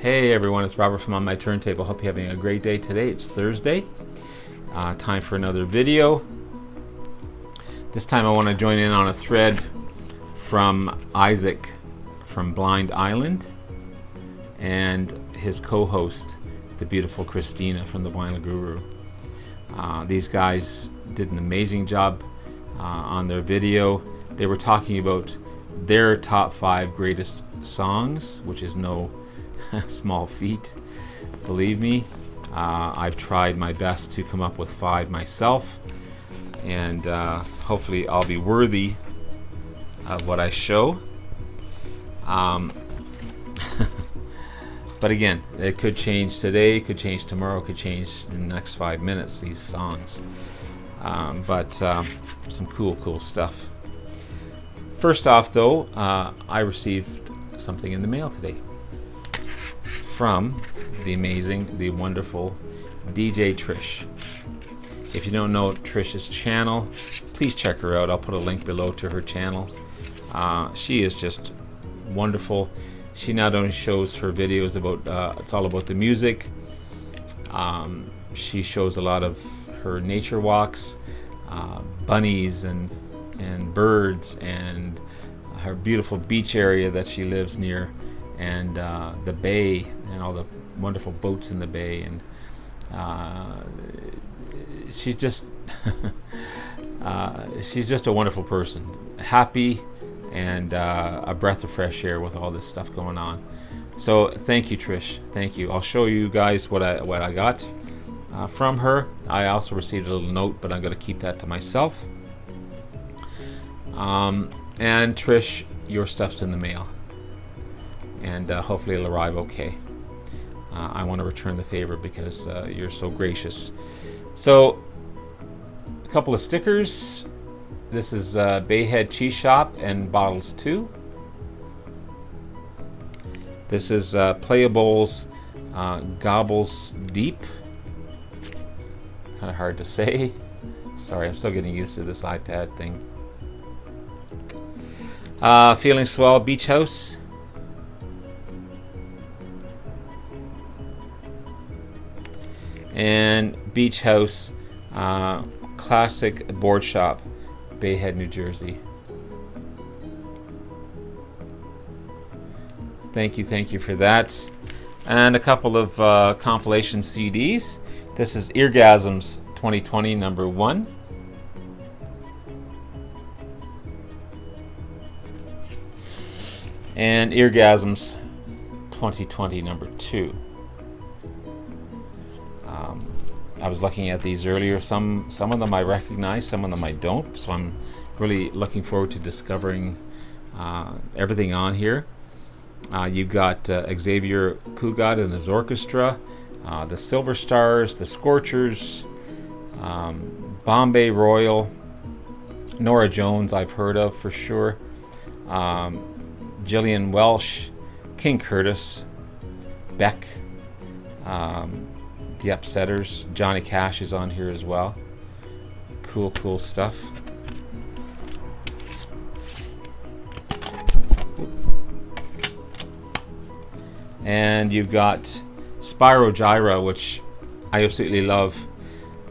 Hey everyone, it's Robert from On My Turntable. Hope you're having a great day today. It's Thursday. Time for another video. This time I want to join in on a thread from Isaac from Blind IsLind and his co-host, the beautiful Christina from the Blind Guru. These guys did an amazing job on their video. They were talking about their top 5 greatest songs, which is no small feat, believe me. I've tried my best to come up with 5 myself, and hopefully I'll be worthy of what I show. But again, it could change today, it could change tomorrow, it could change in the next 5 minutes, these songs. But some cool stuff. First off though, I received something in the mail today from the amazing, the wonderful DJ Trish. If you don't know Trish's channel, please check her out. I'll put a link below to her channel. She is just wonderful. She not only shows her videos about, it's all about the music. She shows a lot of her nature walks, bunnies and birds, and her beautiful beach area that she lives near, and the bay and all the wonderful boats in the bay, and she's just she's just a wonderful person, happy, and a breath of fresh air with all this stuff going on. So thank you, Trish, thank you. I'll show you guys what I got from her. I also received a little note, but I'm going to keep that to myself. And Trish, your stuff's in the mail, and hopefully it'll arrive okay. I want to return the favor because you're so gracious. So, a couple of stickers. This is Bayhead Cheese Shop and Bottles 2. This is Playables Gobbles Deep. Kind of hard to say. Sorry, I'm still getting used to this iPad thing. Feeling Swell Beach House. And Beach House Classic Board Shop, Bayhead, New Jersey. Thank you for that. And a couple of compilation CDs. This is Eargasms 2020 number 1. And Eargasms 2020 number 2. I was looking at these earlier. Some of them I recognize, some of them I don't. So I'm really looking forward to discovering everything on here. You've got Xavier Cugat and his orchestra, the Silver Stars, the Scorchers, Bombay Royal, Nora Jones I've heard of for sure, Gillian Welsh, King Curtis, Beck, the Upsetters, Johnny Cash is on here as well. Cool stuff. And you've got Spyro Gyra, which I absolutely love.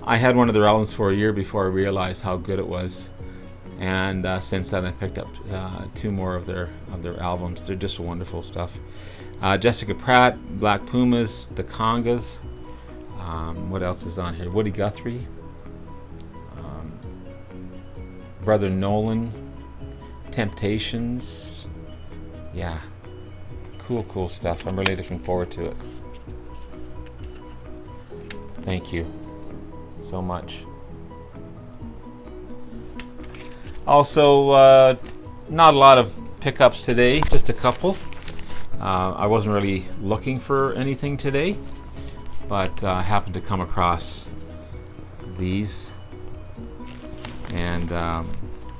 I had one of their albums for a year before I realized how good it was, and since then I picked up 2 more of their albums. They're just wonderful stuff. Jessica Pratt, Black Pumas, the Congas. What else is on here? Woody Guthrie, Brother Nolan, Temptations. Yeah, cool stuff. I'm really looking forward to it. Thank you so much. Also, not a lot of pickups today, just a couple. I wasn't really looking for anything today, but I happened to come across these, and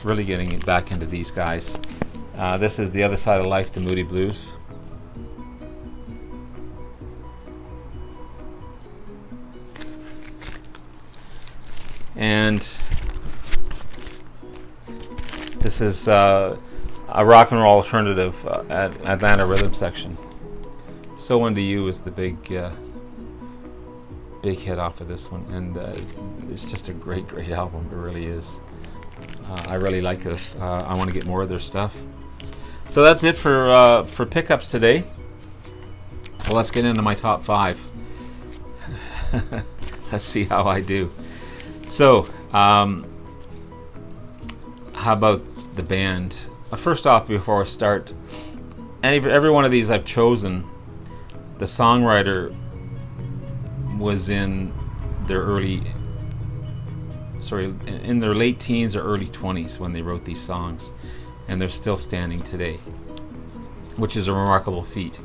really getting back into these guys. This is The Other Side of Life, the Moody Blues. And this is a rock and roll alternative at Atlanta Rhythm Section. So Unto You is the big hit off of this one, and it's just a great album. It really is. I really like this. I want to get more of their stuff. So that's it for pickups today. So let's get into my top 5. Let's see how I do. So, how about the band? First off, before I start, every one of these I've chosen, the songwriter was in their in their late teens or early 20s when they wrote these songs, and they're still standing today, which is a remarkable feat.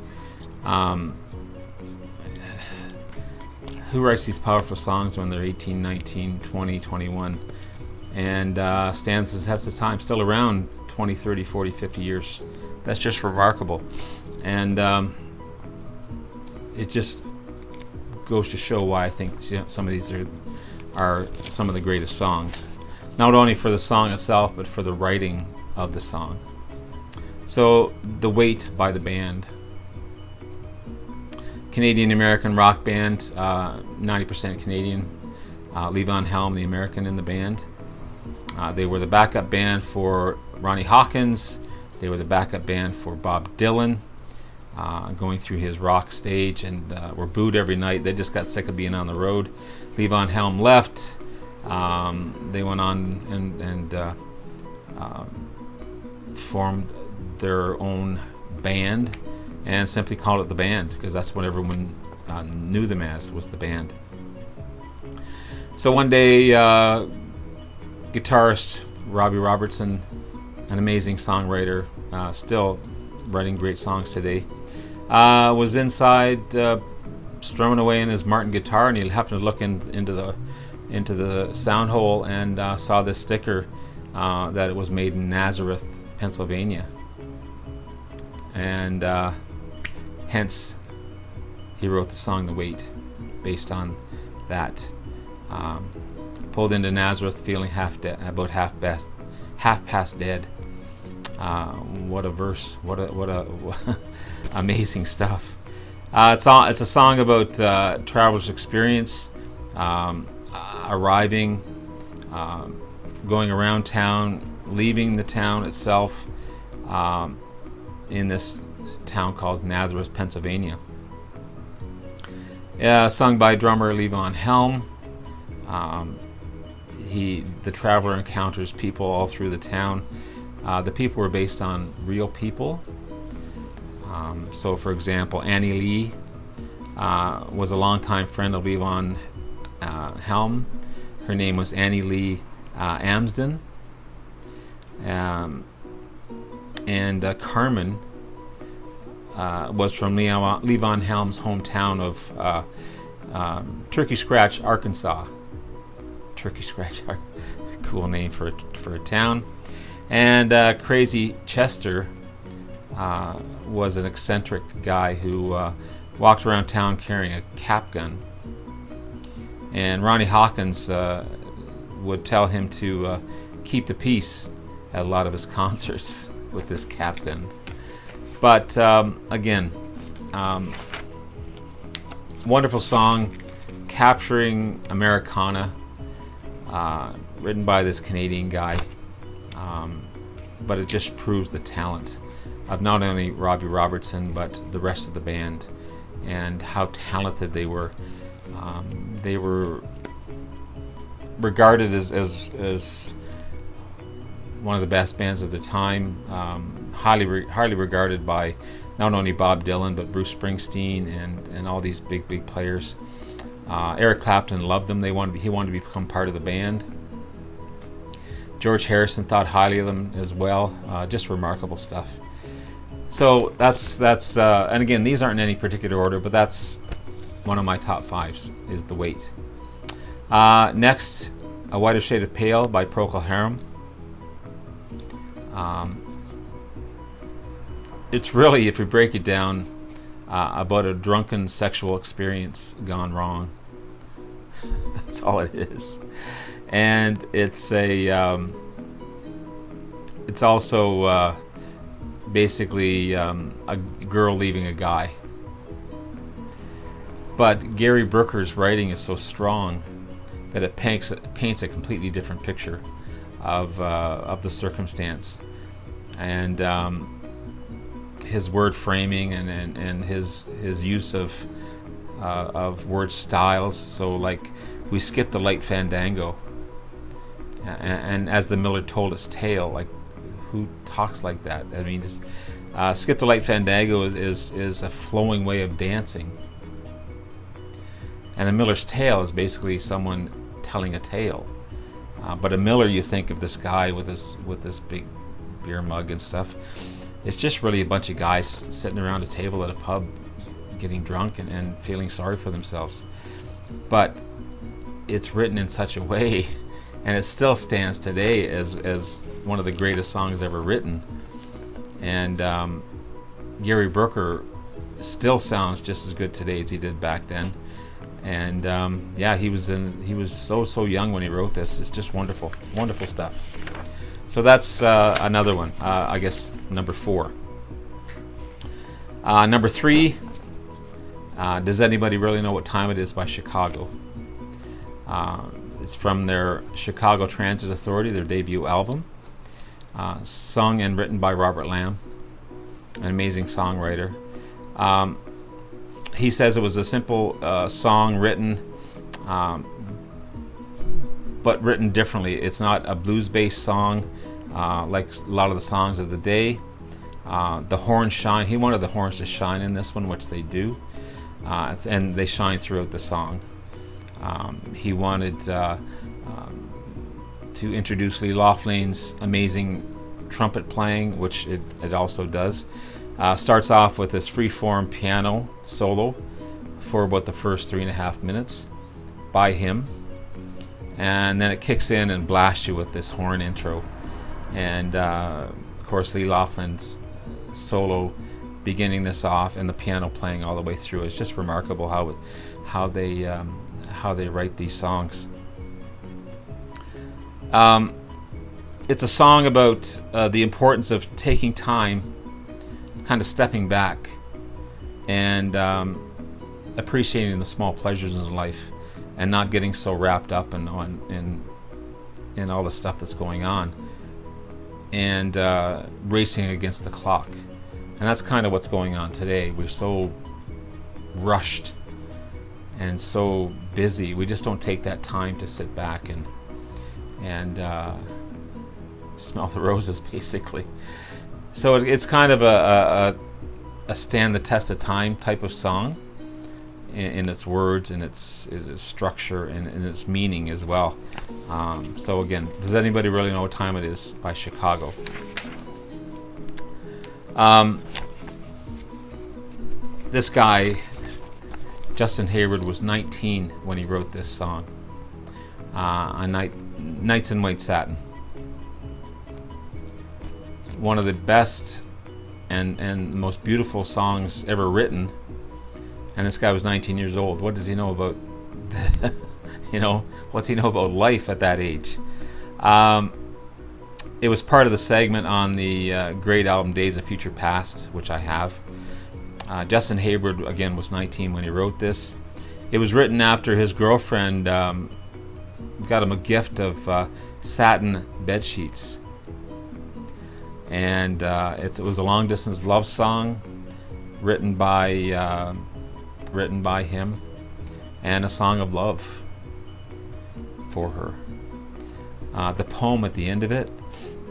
Who writes these powerful songs when they're 18, 19, 20, 21, and stands the test of time, still around 20, 30, 40, 50 years? That's just remarkable. And it just goes to show why I think some of these are some of the greatest songs, not only for the song itself but for the writing of the song. So, The Weight by the band, Canadian American rock band, 90% Canadian. Levon Helm, the American in the band. They were the backup band for Ronnie Hawkins. They were the backup band for Bob Dylan, going through his rock stage, and were booed every night. They just got sick of being on the road. Levon Helm left. They went on and formed their own band and simply called it the band, because that's what everyone knew them as, was the band. So one day, guitarist Robbie Robertson, an amazing songwriter, still writing great songs today, was inside strumming away in his Martin guitar, and he happened to look into the sound hole and saw this sticker that it was made in Nazareth, Pennsylvania, and hence he wrote the song "The Weight" based on that. Pulled into Nazareth feeling about half past dead. What a verse! What a amazing stuff. It's a song about traveler's experience, arriving, going around town, leaving the town itself, in this town called Nazareth, Pennsylvania. Sung by drummer Levon Helm. The traveler encounters people all through the town. The people were based on real people. So, for example, Annie Lee was a longtime friend of Levon Helm. Her name was Annie Lee Amsden. And Carmen was from Levon Helm's hometown of Turkey Scratch, Arkansas. Turkey Scratch, cool name for a town. And Crazy Chester was an eccentric guy who walked around town carrying a cap gun. And Ronnie Hawkins would tell him to keep the peace at a lot of his concerts with this cap gun. But again, wonderful song capturing Americana, written by this Canadian guy. But it just proves the talent of not only Robbie Robertson but the rest of the band, and how talented they were. They were regarded as one of the best bands of the time, highly regarded by not only Bob Dylan but Bruce Springsteen and all these big players. Eric Clapton loved them. He wanted to become part of the band. George Harrison thought highly of them as well. Just remarkable stuff. So that's and again, these aren't in any particular order, but that's one of my top 5s, is The Weight. Next, A Whiter Shade of Pale by Procol Harum. It's really, if we break it down, about a drunken sexual experience gone wrong. That's all it is. And it's it's also basically a girl leaving a guy. But Gary Brooker's writing is so strong that it paints a completely different picture of the circumstance, and his word framing and his use of word styles. So like, we skipped the light fandango, and as the miller told his tale, like, who talks like that? I mean, just, skip the light fandango is a flowing way of dancing, and a miller's tale is basically someone telling a tale. But a miller, you think of this guy with this big beer mug and stuff. It's just really a bunch of guys sitting around a table at a pub, getting drunk and feeling sorry for themselves. But it's written in such a way, and it still stands today as one of the greatest songs ever written. And Gary Brooker still sounds just as good today as he did back then. And yeah, he was so young when he wrote this. It's just wonderful stuff. So that's another one. I guess number 4. Number 3. Does anybody really know what time it is by Chicago? It's from their Chicago Transit Authority, their debut album. Sung and written by Robert Lamb, an amazing songwriter. He says it was a simple song written, but written differently. It's not a blues-based song like a lot of the songs of the day. The horns shine. He wanted the horns to shine in this one, which they do, and they shine throughout the song. He wanted to introduce Lee Laughlin's amazing trumpet playing, which it also does. Starts off with this free-form piano solo for about the first 3.5 minutes by him, and then it kicks in and blasts you with this horn intro, and of course Lee Laughlin's solo beginning this off, and the piano playing all the way through. It's just remarkable how they write these songs. It's a song about the importance of taking time, kind of stepping back, and appreciating the small pleasures in life, and not getting so wrapped up in all the stuff that's going on, and racing against the clock. And that's kind of what's going on today. We're so rushed and so busy. We just don't take that time to sit back and smell the roses, basically. So it's kind of a stand the test of time type of song in its words and its structure and in its meaning as well. So again, does anybody really know what time it is by Chicago? This guy, Justin Hayward, was 19 when he wrote this song, Nights in White Satin. One of the best and most beautiful songs ever written, and this guy was 19 years old. What does he know about what's he know about life at that age? It was part of the segment on the great album Days of Future Past, which I have. Justin Hayward, again, was 19 when he wrote this. It was written after his girlfriend got him a gift of satin bed sheets, and it was a long-distance love song written by him, and a song of love for her. The poem at the end of it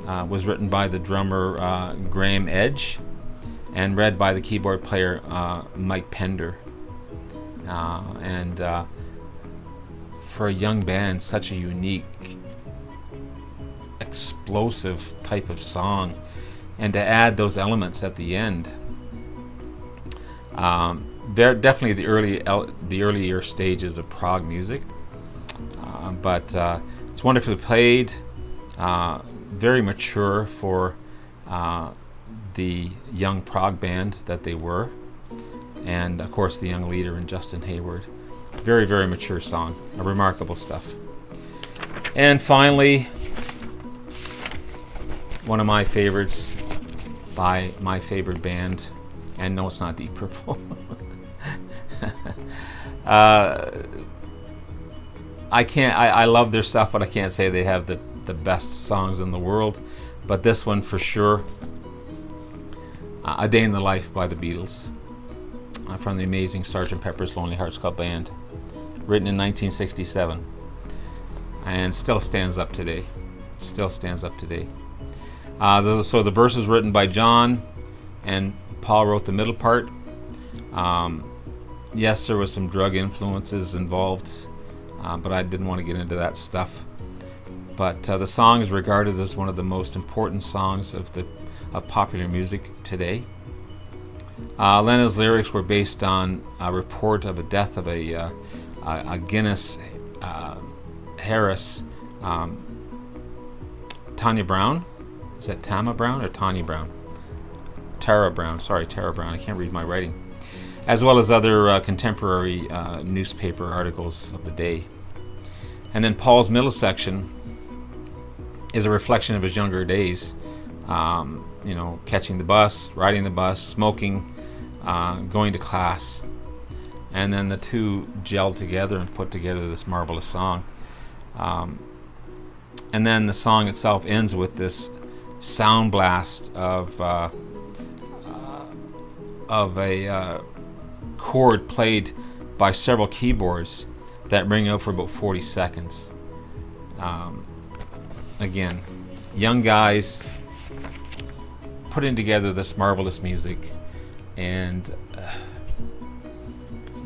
was written by the drummer Graham Edge and read by the keyboard player Mike Pender. And for a young band, such a unique, explosive type of song, and to add those elements at the end. They're definitely the earlier stages of prog music, but it's wonderfully played, very mature for the young prog band that they were, and of course the young leader in Justin Hayward. Very, very mature song, remarkable stuff. And finally, one of my favorites by my favorite band, and no, it's not Deep Purple. I can't. I love their stuff, but I can't say they have the best songs in the world. But this one for sure. A Day in the Life by the Beatles, from the amazing Sgt. Pepper's Lonely Hearts Club Band, written in 1967, and still stands up today. Still stands up today. So the verse is written by John, and Paul wrote the middle part. Yes, there was some drug influences involved, but I didn't want to get into that stuff. But the song is regarded as one of the most important songs of popular music today. Lenna's lyrics were based on a report of a death of a Guinness Harris, Tanya Brown. Is that Tama Brown or Tanya Brown? Tara Brown. Sorry, Tara Brown. I can't read my writing. As well as other contemporary newspaper articles of the day. And then Paul's middle section is a reflection of his younger days. Catching the bus, riding the bus, smoking, going to class. And then the two gelled together and put together this marvelous song. And then the song itself ends with this sound blast of a chord played by several keyboards that ring out for about 40 seconds. Again, young guys putting together this marvelous music, and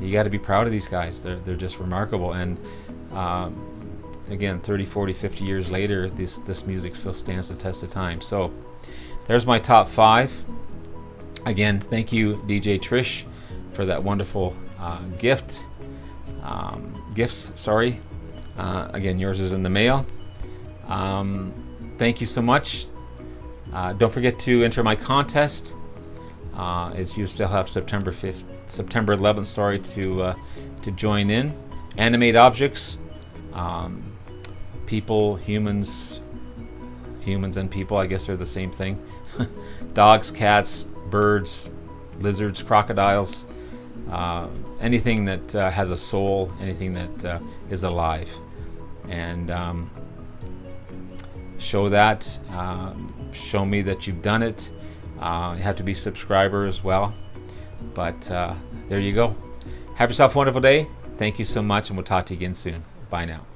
you got to be proud of these guys. They're just remarkable. And again, 30, 40, 50 years later, this music still stands the test of time. So there's my top 5. Again, thank you, DJ Trish, for that wonderful gifts. Again, yours is in the mail. Thank you so much. Don't forget to enter my contest, as you still have September 11th, to join in. Animate objects, people, humans and people, I guess, are the same thing. Dogs, cats, birds, lizards, crocodiles, anything that has a soul, anything that is alive. And show that. Show me that you've done it. You have to be a subscriber as well. But there you go. Have yourself a wonderful day. Thank you so much, and we'll talk to you again soon. Bye now.